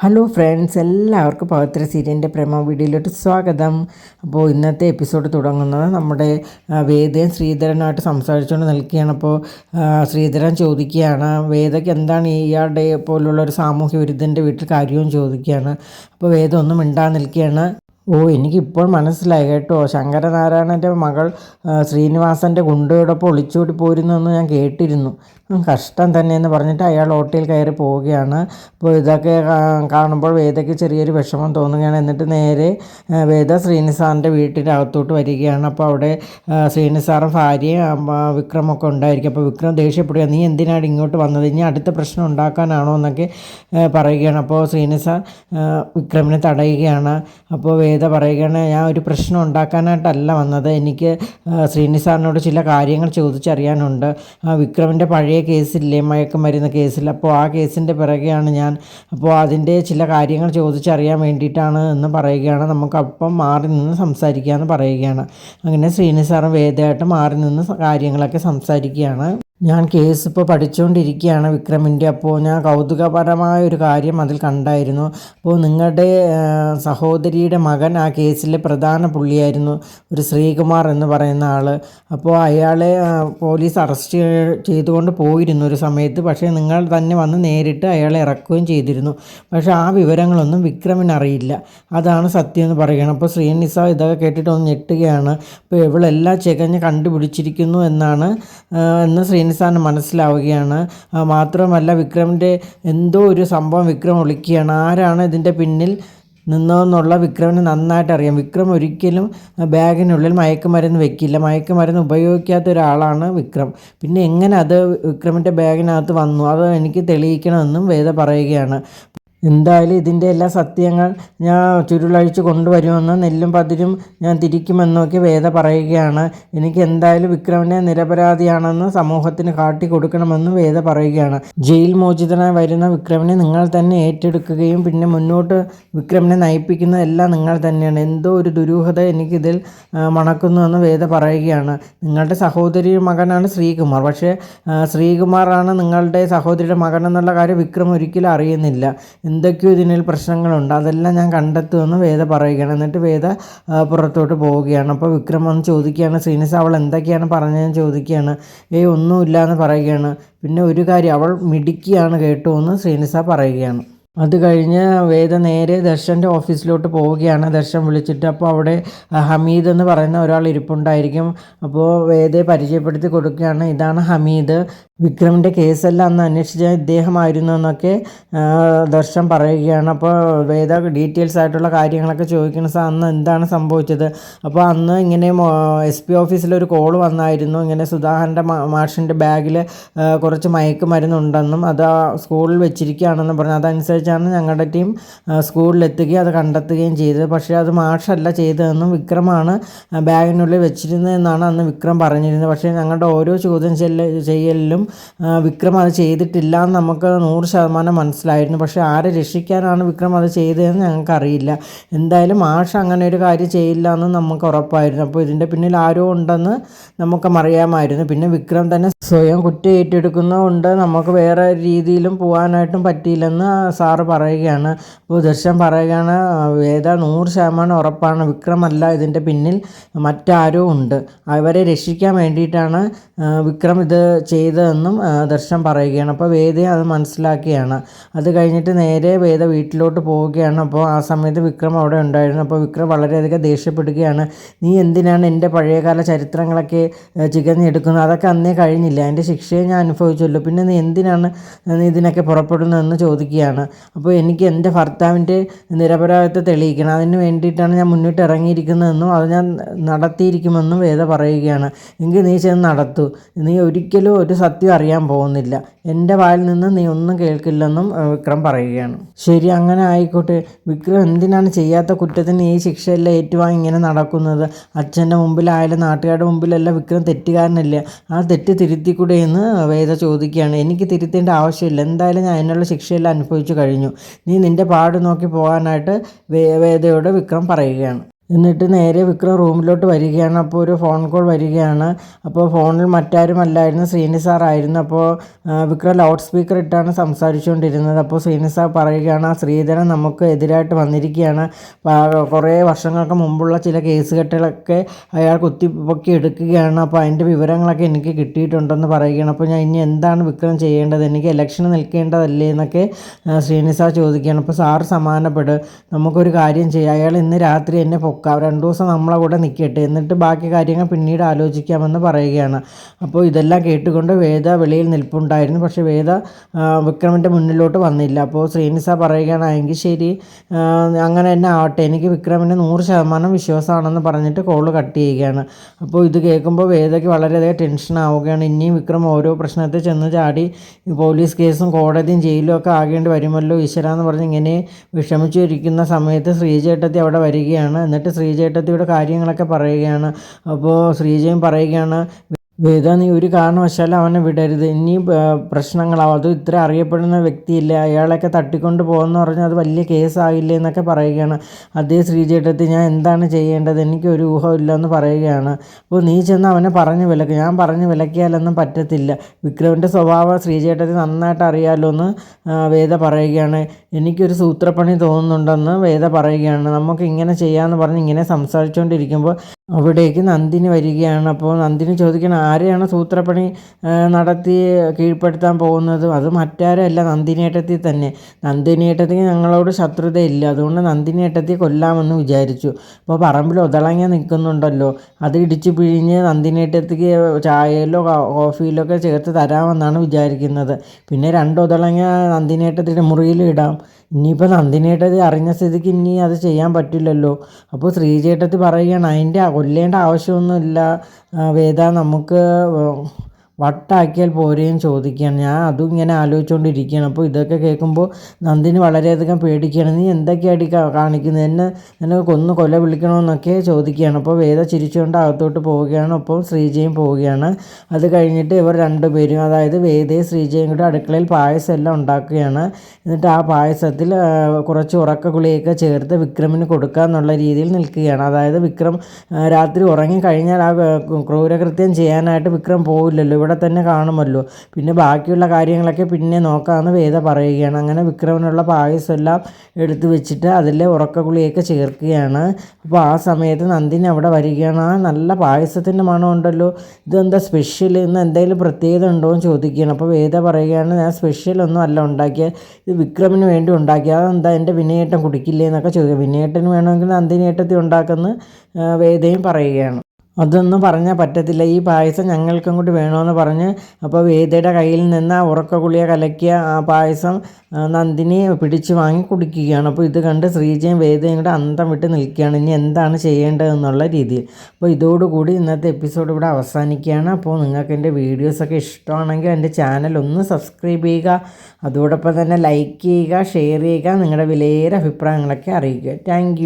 Hello friends, എല്ലാവർക്കും പവിത്ര സീരിയലിൻ്റെ പ്രേമ വീഡിയോയിലോട്ട് സ്വാഗതം. അപ്പോൾ ഇന്നത്തെ എപ്പിസോഡ് തുടങ്ങുന്നത് നമ്മുടെ വേദയും ശ്രീധരനായിട്ട് സംസാരിച്ചുകൊണ്ട് നിൽക്കുകയാണ്. അപ്പോൾ ശ്രീധരൻ ചോദിക്കുകയാണ് വേദയ്ക്ക് എന്താണ് ഇയാളുടെ പോലുള്ള ഒരു സാമൂഹ്യ വിരുദ്ധൻ്റെ വീട്ടിൽ കാര്യവും ചോദിക്കുകയാണ്. അപ്പോൾ വേദ ഒന്നും മിണ്ടാതെ നിൽക്കുകയാണ്. എനിക്കിപ്പോൾ മനസ്സിലായി കേട്ടോ, ശങ്കരനാരായണൻ്റെ മകൾ ശ്രീനിവാസൻ്റെ ഗുണ്ടയോടൊപ്പം ഒളിച്ചോടി പോരുന്നെന്ന് ഞാൻ കേട്ടിരുന്നു. കഷ്ടം തന്നെയെന്ന് പറഞ്ഞിട്ട് അയാൾ ഓട്ടോയിൽ കയറി പോവുകയാണ്. അപ്പോൾ ഇതൊക്കെ കാണുമ്പോൾ വേദയ്ക്ക് ചെറിയൊരു വിഷമം തോന്നുകയാണ്. എന്നിട്ട് നേരെ വേദ ശ്രീനിസാറിൻ്റെ വീട്ടിൻ്റെ അകത്തോട്ട് വരികയാണ്. അപ്പോൾ അവിടെ ശ്രീനിസാറും ഭാര്യയും വിക്രമൊക്കെ ഉണ്ടായിരിക്കും. അപ്പോൾ വിക്രം ദേഷ്യപ്പെടുക, നീ എന്തിനാണ് ഇങ്ങോട്ട് വന്നത്, ഇനി അടുത്ത പ്രശ്നം ഉണ്ടാക്കാനാണോ എന്നൊക്കെ പറയുകയാണ്. അപ്പോൾ ശ്രീനിസാർ വിക്രമിനെ തടയുകയാണ്. അപ്പോൾ വേദ പറയുകയാണ്, ഞാൻ ഒരു പ്രശ്നം ഉണ്ടാക്കാനായിട്ടല്ല വന്നത്, എനിക്ക് ശ്രീനിസാറിനോട് ചില കാര്യങ്ങൾ ചോദിച്ചറിയാനുണ്ട്. വിക്രമിൻ്റെ പഴയ കേസില്ലേ, മയക്കുമരുന്ന് കേസിൽ, അപ്പോൾ ആ കേസിൻ്റെ പിറകെയാണ് ഞാൻ. അപ്പോൾ അതിൻ്റെ ചില കാര്യങ്ങൾ ചോദിച്ചറിയാൻ വേണ്ടിയിട്ടാണ് എന്ന് പറയുകയാണ്. നമുക്കപ്പം മാറി നിന്ന് സംസാരിക്കാമെന്ന് പറയുകയാണ്. അങ്ങനെ ശ്രീനിസാറും വേദയായിട്ട് മാറി നിന്ന് കാര്യങ്ങളൊക്കെ സംസാരിക്കുകയാണ്. ഞാൻ കേസ് ഇപ്പോൾ പഠിച്ചുകൊണ്ടിരിക്കുകയാണ് വിക്രമിൻ്റെ. അപ്പോൾ ഞാൻ കൗതുകപരമായ ഒരു കാര്യം അതിൽ കണ്ടായിരുന്നു. അപ്പോൾ നിങ്ങളുടെ സഹോദരിയുടെ മകൻ ആ കേസിലെ പ്രധാന പുള്ളിയായിരുന്നു, ഒരു ശ്രീകുമാർ എന്ന് പറയുന്ന ആൾ. അപ്പോൾ അയാളെ പോലീസ് അറസ്റ്റ് ചെയ്തുകൊണ്ട് പോയിരുന്നു ഒരു സമയത്ത്. പക്ഷേ നിങ്ങൾ തന്നെ വന്ന് നേരിട്ട് അയാളെ ഇറക്കുകയും ചെയ്തിരുന്നു. പക്ഷേ ആ വിവരങ്ങളൊന്നും വിക്രമിന് അറിയില്ല. അതാണ് സത്യം എന്ന് പറയുകയാണ്. അപ്പോൾ ശ്രീനിസ ഇതൊക്കെ കേട്ടിട്ട് ഒന്ന് ഞെട്ടുകയാണ്. അപ്പോൾ ഇവളെല്ലാം ചികഞ്ഞ് കണ്ടുപിടിച്ചിരിക്കുന്നു എന്ന് ശ്രീനിസാറിന് മനസ്സിലാവുകയാണ്. മാത്രമല്ല വിക്രമിൻ്റെ എന്തോ ഒരു സംഭവം വിക്രം ഒളിക്കുകയാണ്. ആരാണ് ഇതിൻ്റെ പിന്നിൽ നിന്നതെന്നുള്ള വിക്രമിന് നന്നായിട്ട് അറിയാം. വിക്രം ഒരിക്കലും ബാഗിനുള്ളിൽ മയക്കുമരുന്ന് വെക്കില്ല, മയക്കുമരുന്ന് ഉപയോഗിക്കാത്ത ഒരാളാണ് വിക്രം. പിന്നെ എങ്ങനെ അത് വിക്രമിൻ്റെ ബാഗിനകത്ത് വന്നു, അത് എനിക്ക് തെളിയിക്കണമെന്നും വേദ പറയുകയാണ്. എന്തായാലും ഇതിൻ്റെ എല്ലാ സത്യങ്ങൾ ഞാൻ ചുരുളഴിച്ച് കൊണ്ടുവരുമെന്ന്, നെല്ലും പതിരും ഞാൻ തിരിക്കുമെന്നൊക്കെ വേദ പറയുകയാണ്. എനിക്ക് എന്തായാലും വിക്രമിനെ നിരപരാധിയാണെന്ന് സമൂഹത്തിന് കാട്ടിക്കൊടുക്കണമെന്ന് വേദ പറയുകയാണ്. ജയിൽ മോചിതനായി വരുന്ന വിക്രമിനെ നിങ്ങൾ തന്നെ ഏറ്റെടുക്കുകയും പിന്നെ മുന്നോട്ട് വിക്രമിനെ നയിപ്പിക്കുന്നതെല്ലാം നിങ്ങൾ തന്നെയാണ്. എന്തോ ഒരു ദുരൂഹത എനിക്കിതിൽ മണക്കുന്നുവെന്ന് വേദ പറയുകയാണ്. നിങ്ങളുടെ സഹോദരി മകനാണ് ശ്രീകുമാർ, പക്ഷേ ശ്രീകുമാറാണ് നിങ്ങളുടെ സഹോദരിയുടെ മകൻ എന്നുള്ള കാര്യം വിക്രം ഒരിക്കലും അറിയുന്നില്ല. എന്തൊക്കെയോ ഇതിനിൽ പ്രശ്നങ്ങളുണ്ട്, അതെല്ലാം ഞാൻ കണ്ടെത്തുമെന്ന് വേദ പറയുകയാണ്. എന്നിട്ട് വേദ പുറത്തോട്ട് പോവുകയാണ്. അപ്പോൾ വിക്രം വന്ന് ചോദിക്കുകയാണ്, ശ്രീനിസ അവൾ എന്തൊക്കെയാണ് പറഞ്ഞതെന്ന് ചോദിക്കുകയാണ്. ഒന്നുമില്ല എന്ന് പറയുകയാണ്. പിന്നെ ഒരു കാര്യം, അവൾ മിടുക്കിയാണ് കേട്ടോ എന്ന് ശ്രീനിസ പറയുകയാണ്. അത് കഴിഞ്ഞ് വേദ നേരെ ദർശൻ്റെ ഓഫീസിലോട്ട് പോവുകയാണ്. ദർശൻ വിളിച്ചിട്ട് അപ്പോൾ അവിടെ ഹമീദ് എന്ന് പറയുന്ന ഒരാൾ ഇരിപ്പുണ്ടായിരിക്കും. അപ്പോൾ വേദയെ പരിചയപ്പെടുത്തി കൊടുക്കുകയാണ്, ഇതാണ് ഹമീദ്, വിക്രമിൻ്റെ കേസെല്ലാം അന്ന് അന്വേഷിച്ച ഇദ്ദേഹമായിരുന്നു എന്നൊക്കെ ദർശൻ പറയുകയാണ്. അപ്പോൾ വേദ ഡീറ്റെയിൽസ് ആയിട്ടുള്ള കാര്യങ്ങളൊക്കെ ചോദിക്കുന്ന അന്ന് എന്താണ് സംഭവിച്ചത്. അപ്പോൾ അന്ന് ഇങ്ങനെ SP ഓഫീസിലൊരു കോൾ വന്നായിരുന്നു, ഇങ്ങനെ സുധാകരൻ്റെ മാഷിൻ്റെ ബാഗിൽ കുറച്ച് മയക്കുമരുന്നുണ്ടെന്നും അത് സ്കൂളിൽ വെച്ചിരിക്കുകയാണെന്നും പറഞ്ഞു. അതനുസരിച്ചാണ് ഞങ്ങളുടെ ടീം സ്കൂളിലെത്തുകയും അത് കണ്ടെത്തുകയും ചെയ്തത്. പക്ഷേ അത് മാഷല്ല ചെയ്തതെന്നും വിക്രമാണ് ബാഗിനുള്ളിൽ വെച്ചിരുന്നതെന്നാണ് അന്ന് വിക്രം പറഞ്ഞിരുന്നത്. പക്ഷേ ഞങ്ങളുടെ ഓരോ ചോദ്യം ചെയ്യലിലും വിക്രം അത് ചെയ്തിട്ടില്ല എന്ന് നമുക്ക് 100% മനസ്സിലായിരുന്നു. പക്ഷേ ആരെ രക്ഷിക്കാനാണ് വിക്രം അത് ചെയ്തതെന്ന് ഞങ്ങൾക്കറിയില്ല. എന്തായാലും മാഷ് അങ്ങനെ ഒരു കാര്യം ചെയ്യില്ല എന്ന് നമുക്ക് ഉറപ്പായിരുന്നു. അപ്പോൾ ഇതിൻ്റെ പിന്നിൽ ആരോ ഉണ്ടെന്ന് നമുക്കും അറിയാമായിരുന്നു. പിന്നെ വിക്രം തന്നെ സ്വയം കുറ്റം ഏറ്റെടുക്കുന്നതുകൊണ്ട് നമുക്ക് വേറെ രീതിയിലും പോകാനായിട്ടും പറ്റിയില്ലെന്ന് സാറ് പറയുകയാണ്. അപ്പോൾ ദർശൻ പറയുകയാണ്, വേദ 100% ഉറപ്പാണ്, വിക്രമല്ല ഇതിൻ്റെ പിന്നിൽ, മറ്റാരോ ഉണ്ട്, അവരെ രക്ഷിക്കാൻ വേണ്ടിയിട്ടാണ് വിക്രം ഇത് ചെയ്തതെന്നും ദർശൻ പറയുകയാണ്. അപ്പോൾ വേദയെ അത് മനസ്സിലാക്കിയാണ്. അത് കഴിഞ്ഞിട്ട് നേരെ വേദ വീട്ടിലോട്ട് പോവുകയാണ്. അപ്പോൾ ആ സമയത്ത് വിക്രം അവിടെ ഉണ്ടായിരുന്നു. അപ്പോൾ വിക്രം വളരെയധികം ദേഷ്യപ്പെടുകയാണ്, നീ എന്തിനാണ് എൻ്റെ പഴയകാല ചരിത്രങ്ങളൊക്കെ ചികഞ്ഞെടുക്കുന്നത്, അതൊക്കെ അന്നേ കഴിഞ്ഞില്ല, അതിൻ്റെ ശിക്ഷയെ ഞാൻ അനുഭവിച്ചല്ലോ, പിന്നെ നീ എന്തിനാണ് ഇതിനൊക്കെ പുറപ്പെടുന്നതെന്ന് ചോദിക്കുകയാണ്. അപ്പോൾ എനിക്ക് എൻ്റെ ഭർത്താവിൻ്റെ നിരപരാധിത്വം തെളിയിക്കണം, അതിന് വേണ്ടിയിട്ടാണ് ഞാൻ മുന്നിട്ട് ഇറങ്ങിയിരിക്കുന്നതെന്നും അത് ഞാൻ നടത്തിയിരിക്കുമെന്നും വേദ പറയുകയാണ്. എങ്കിൽ നീ ചെന്ന് നടത്തൂ, നീ ഒരിക്കലും ഒരു സത്യം അറിയാൻ പോകുന്നില്ല, എൻ്റെ വായിൽ നിന്ന് നീ ഒന്നും കേൾക്കില്ലെന്നും വിക്രം പറയുകയാണ്. ശരി, അങ്ങനെ ആയിക്കോട്ടെ, വിക്രം എന്തിനാണ് ചെയ്യാത്ത കുറ്റത്തിന് ഈ ശിക്ഷയെല്ലാം ഏറ്റുവാങ്ങി ഇങ്ങനെ നടക്കുന്നത്, അച്ഛൻ്റെ മുമ്പിലായാലും നാട്ടുകാരുടെ മുമ്പിലെല്ലാം വിക്രം തെറ്റുകാരനല്ലേ, ആ തെറ്റ് തിരുത്തിക്കൂടെ എന്ന് വേദ ചോദിക്കുകയാണ്. എനിക്ക് തിരുത്തേണ്ട ആവശ്യമില്ല, എന്തായാലും ഞാൻ അതിനുള്ള ശിക്ഷയെല്ലാം അനുഭവിച്ചു കഴിഞ്ഞു, നീ നിൻ്റെ പാട് നോക്കി പോകാനായിട്ട് വേദയോട് വിക്രം പറയുകയാണ്. എന്നിട്ട് നേരെ വിക്രം റൂമിലോട്ട് വരികയാണ്. അപ്പോൾ ഒരു ഫോൺ കോൾ വരികയാണ്. അപ്പോൾ ഫോണിൽ മറ്റാരും അല്ലായിരുന്നു, ശ്രീനി സാറായിരുന്നു. അപ്പോൾ വിക്രം ലൗഡ് സ്പീക്കർ ഇട്ടാണ് സംസാരിച്ചുകൊണ്ടിരുന്നത്. അപ്പോൾ ശ്രീനി സാർ പറയുകയാണ്, ആ ശ്രീധരൻ നമുക്ക് എതിരായിട്ട് വന്നിരിക്കുകയാണ്. കുറേ വർഷങ്ങൾക്ക് മുമ്പുള്ള ചില കേസുകെട്ടുകളൊക്കെ അയാൾ കുത്തിപ്പൊക്കി എടുക്കുകയാണ്. അപ്പോൾ അതിൻ്റെ വിവരങ്ങളൊക്കെ എനിക്ക് കിട്ടിയിട്ടുണ്ടെന്ന് പറയുകയാണ്. അപ്പോൾ ഞാൻ ഇനി എന്താണ് വിക്രം ചെയ്യേണ്ടത്, എനിക്ക് ഇലക്ഷന് നിൽക്കേണ്ടതല്ലേ എന്നൊക്കെ ശ്രീനി സാർ ചോദിക്കുകയാണ്. അപ്പോൾ സാർ സമാധാനപ്പെടും, നമുക്കൊരു കാര്യം ചെയ്യാം, അയാൾ ഇന്ന് രാത്രി എന്നെ 2 ദിവസം നമ്മളെ കൂടെ നിൽക്കട്ടെ, എന്നിട്ട് ബാക്കി കാര്യങ്ങൾ പിന്നീട് ആലോചിക്കാമെന്ന് പറയുകയാണ്. അപ്പോൾ ഇതെല്ലാം കേട്ടുകൊണ്ട് വേദ വെളിയിൽ നിൽപ്പുണ്ടായിരുന്നു. പക്ഷേ വേദ വിക്രമിൻ്റെ മുന്നിലോട്ട് വന്നില്ല. അപ്പോൾ ശ്രീനിസ പറയുകയാണ്, എങ്കിൽ ശരി, അങ്ങനെ തന്നെ ആവട്ടെ, എനിക്ക് വിക്രമിന് 100% വിശ്വാസമാണെന്ന് പറഞ്ഞിട്ട് കോള് കട്ട് ചെയ്യുകയാണ്. അപ്പോൾ ഇത് കേൾക്കുമ്പോൾ വേദയ്ക്ക് വളരെയധികം ടെൻഷൻ ആവുകയാണ്. ഇനിയും വിക്രം ഓരോ പ്രശ്നത്തിൽ ചെന്ന് ചാടി പോലീസ് കേസും കോടതിയും ജയിലും ഒക്കെ ആകേണ്ടി വരുമല്ലോ ഈശ്വര എന്ന് പറഞ്ഞ് ഇങ്ങനെ വിഷമിച്ചിരിക്കുന്ന സമയത്ത് ശ്രീജേട്ടത്തി അവിടെ വരികയാണ്. എന്നിട്ട് ശ്രീജേട്ടത്തിയുടെ കാര്യങ്ങളൊക്കെ പറയുകയാണ്. അപ്പോൾ ശ്രീജയും പറയുകയാണ്, വേദ നീ ഒരു കാരണവശാലും അവനെ വിടരുത്, ഇനി പ്രശ്നങ്ങളാവും, അത് ഇത്ര അറിയപ്പെടുന്ന വ്യക്തിയില്ല, അയാളൊക്കെ തട്ടിക്കൊണ്ട് പോകുമെന്ന് പറഞ്ഞാൽ അത് വലിയ കേസാകില്ലേ എന്നൊക്കെ പറയുകയാണ്. അതേ ശ്രീജേട്ടത്തി, ഞാൻ എന്താണ് ചെയ്യേണ്ടത്, എനിക്കൊരു ഊഹമില്ല എന്ന് പറയുകയാണ്. അപ്പോൾ നീ ചെന്ന് അവനെ പറഞ്ഞു വിലക്ക്, ഞാൻ പറഞ്ഞു വിലക്കിയാലൊന്നും പറ്റത്തില്ല, വിക്രമിൻ്റെ സ്വഭാവം ശ്രീജേട്ടത്തി നന്നായിട്ട് അറിയാമല്ലോ എന്ന് വേദ പറയുകയാണ്. എനിക്കൊരു സൂത്രപ്പണി തോന്നുന്നുണ്ടെന്ന് വേദ പറയുകയാണ്. നമുക്ക് ഇങ്ങനെ ചെയ്യാമെന്ന് പറഞ്ഞ് ഇങ്ങനെ സംസാരിച്ചുകൊണ്ടിരിക്കുമ്പോൾ അവിടേക്ക് നന്ദിനി വരികയാണ്. അപ്പോൾ നന്ദിനി ചോദിക്കണം, ആരെയാണ് സൂത്രപ്പണി നടത്തി കീഴ്പ്പെടുത്താൻ പോകുന്നത്? അത് മറ്റാരല്ല, നന്ദിനിയേട്ടത്തി തന്നെ. നന്ദിനിയേട്ടത്തിക്ക് ഞങ്ങളോട് ശത്രുതയില്ല, അതുകൊണ്ട് നന്ദിനിയേട്ടത്തി കൊല്ലാമെന്ന് വിചാരിച്ചു. അപ്പോൾ പറമ്പിൽ ഒതളങ്ങ നിൽക്കുന്നുണ്ടല്ലോ, അത് ഇടിച്ചു പിഴിഞ്ഞ് നന്ദിനിയേട്ടത്തിക്ക് ചായയിലോ കോഫിയിലോ ഒക്കെ ചേർത്ത് തരാമെന്നാണ് വിചാരിക്കുന്നത്. പിന്നെ 2 ഒതളങ്ങ നന്ദിനിയേട്ടത്തിൻ്റെ മുറിയിൽ ഇടാം. ഇനിയിപ്പോൾ നന്ദിനിയേട്ടത്തി അറിഞ്ഞ സ്ഥിതിക്ക് ഇനി അത് ചെയ്യാൻ പറ്റില്ലല്ലോ. അപ്പോൾ ശ്രീജേട്ടത്തി പറയുകയാണ്, അതിൻ്റെ കൊല്ലേണ്ട ആവശ്യമൊന്നുമില്ല വേദ, നമുക്ക് വട്ടാക്കിയാൽ പോരെയും ചോദിക്കുകയാണ്. ഞാൻ അതും ഇങ്ങനെ ആലോചിച്ചുകൊണ്ടിരിക്കുകയാണ്. അപ്പോൾ ഇതൊക്കെ കേൾക്കുമ്പോൾ നന്ദിനി വളരെയധികം പേടിക്കുകയാണ്. നീ എന്തൊക്കെയാടി കാണിക്കുന്നത്, എന്നെ കൊല വിളിക്കണമെന്നൊക്കെ ചോദിക്കുകയാണ്. അപ്പോൾ വേദ ചിരിച്ചുകൊണ്ട് അകത്തോട്ട് പോവുകയാണ്. ഒപ്പം ശ്രീജയും പോവുകയാണ്. അത് കഴിഞ്ഞിട്ട് ഇവർ 2 പേരും, അതായത് വേദയും ശ്രീജയും കൂടി അടുക്കളയിൽ പായസം എല്ലാം ഉണ്ടാക്കുകയാണ്. എന്നിട്ട് ആ പായസത്തിൽ കുറച്ച് ഉറക്ക ഗുളികയൊക്കെ ചേർത്ത് വിക്രമിന് കൊടുക്കുക എന്നുള്ള രീതിയിൽ നിൽക്കുകയാണ്. അതായത് വിക്രം രാത്രി ഉറങ്ങിക്കഴിഞ്ഞാൽ ആ ക്രൂരകൃത്യം ചെയ്യാനായിട്ട് വിക്രം പോവില്ലല്ലോ, ഇവിടെ തന്നെ കാണുമല്ലോ, പിന്നെ ബാക്കിയുള്ള കാര്യങ്ങളൊക്കെ പിന്നെ നോക്കാമെന്ന് വേദ പറയുകയാണ്. അങ്ങനെ വിക്രമിനുള്ള പായസം എല്ലാം എടുത്തു വെച്ചിട്ട് അതിലെ ഉറക്ക ഗുളികയൊക്കെ ചേർക്കുകയാണ്. അപ്പോൾ ആ സമയത്ത് നന്ദിനി അവിടെ വരികയാണ്. ആ നല്ല പായസത്തിൻ്റെ മണമുണ്ടല്ലോ, ഇതെന്താ സ്പെഷ്യൽ, ഇന്ന് എന്തെങ്കിലും പ്രത്യേകത ഉണ്ടോ എന്ന് ചോദിക്കുകയാണ്. അപ്പോൾ വേദ പറയുകയാണ്, ഞാൻ സ്പെഷ്യലൊന്നും അല്ല ഉണ്ടാക്കിയത്, ഇത് വിക്രമിന് വേണ്ടി ഉണ്ടാക്കിയത്, അതെന്താ എൻ്റെ വിനയേട്ടൻ കുടിക്കില്ലേ എന്നൊക്കെ ചോദിക്കുക. വിനയേട്ടന് വേണമെങ്കിൽ നന്ദിനിയേട്ടത്തി ഉണ്ടാക്കുന്ന വേദയും പറയുകയാണ്. അതൊന്നും പറഞ്ഞാൽ പറ്റത്തില്ല, ഈ പായസം ഞങ്ങൾക്കും കൂടി വേണമെന്ന് പറഞ്ഞ് അപ്പോൾ വേദയുടെ കയ്യിൽ നിന്ന് ആ ഉറക്ക ഗുളിക കലക്കിയ ആ പായസം നന്ദിനി പിടിച്ചു വാങ്ങി കുടിക്കുകയാണ്. അപ്പോൾ ഇത് കണ്ട് ശ്രീജയും വേദയും കൂടെ അന്തം വിട്ട് നിൽക്കുകയാണ്, ഇനി എന്താണ് ചെയ്യേണ്ടതെന്നുള്ള രീതിയിൽ. അപ്പോൾ ഇതോടുകൂടി ഇന്നത്തെ എപ്പിസോഡ് ഇവിടെ അവസാനിക്കുകയാണ്. അപ്പോൾ നിങ്ങൾക്ക് എൻ്റെ വീഡിയോസൊക്കെ ഇഷ്ടമാണെങ്കിൽ എൻ്റെ ചാനൽ ഒന്ന് സബ്സ്ക്രൈബ് ചെയ്യുക, അതോടൊപ്പം തന്നെ ലൈക്ക് ചെയ്യുക, ഷെയർ ചെയ്യുക, നിങ്ങളുടെ വിലയേറെ അഭിപ്രായങ്ങളൊക്കെ അറിയിക്കുക. താങ്ക്